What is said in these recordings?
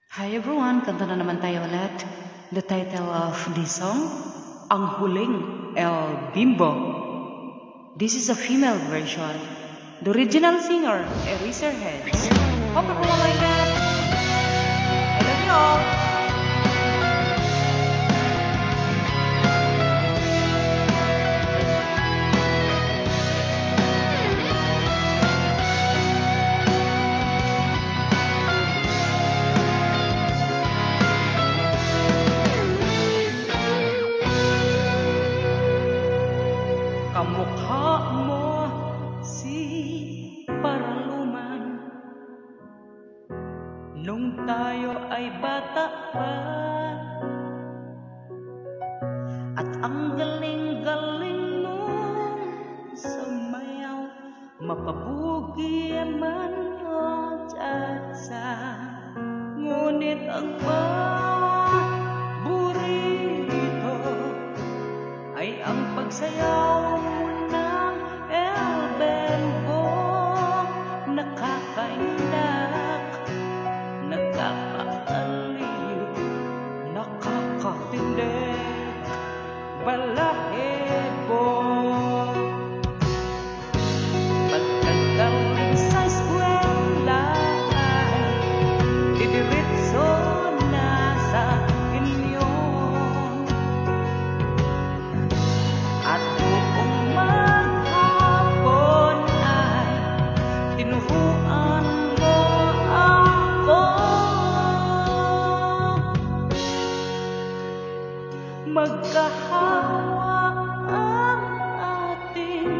Hi everyone, kanta na naman tayo ulit. The title of this song, Ang Huling El Bimbo. This is a female version. The original singer, Eraserheads. Hope everyone like that. I love you all. Kamukha mo si Paraluman nung tayo ay bata pa, at ang galing-galing mong sumayaw, mapabugi man o tsa-tsa. Ngunit ang paborito ay ang pagsayaw mo ng El Bimbo. Nakakaiyak, nakakaaliw, nakakatindig, balahibo. Pagkagaling sa eskwela ay didiretso na sa inyo, at buong maghapon ay tinuruan mo ako. Magkahawa ang ating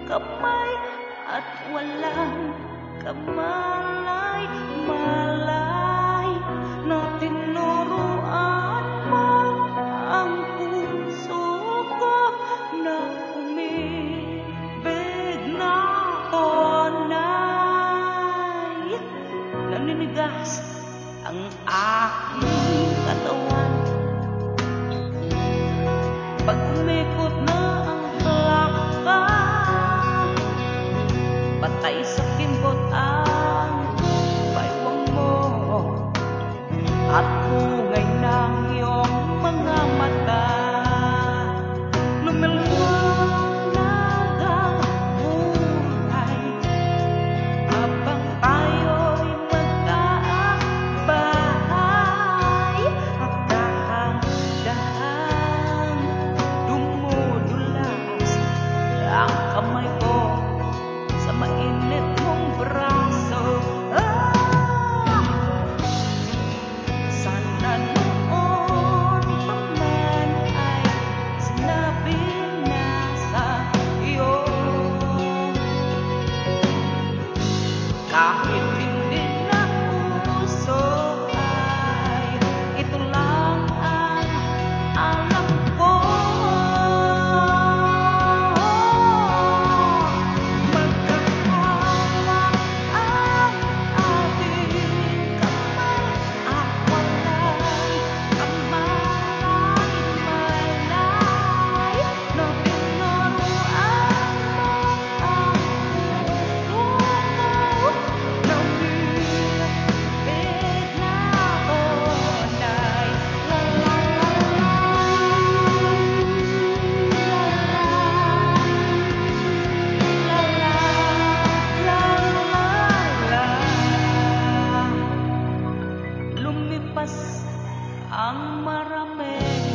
kamay at walang kamalay-malay na tinuruan mo ang puso ko na umibig na tunay. Naninigas ang aking katawan pag umikot na ang plaka, patay sa kimbot ang baywang mo, at hungay ng iyong mga mata. Lumiwanag ang buhay habang tayo'y magkaakbay, at dahan-dahan dumudulas ang kamay ko sa mainit mong braso. Sana noon pa man ay sinabi na sa iyo, kahit hindi na uso ay ito lang ang alam ko. Magkahawa ang ating kamay at walay kamalay-malay na tinuruan mo ang puso ko na umibig na tunay. La la la la. Lumipas ang maraming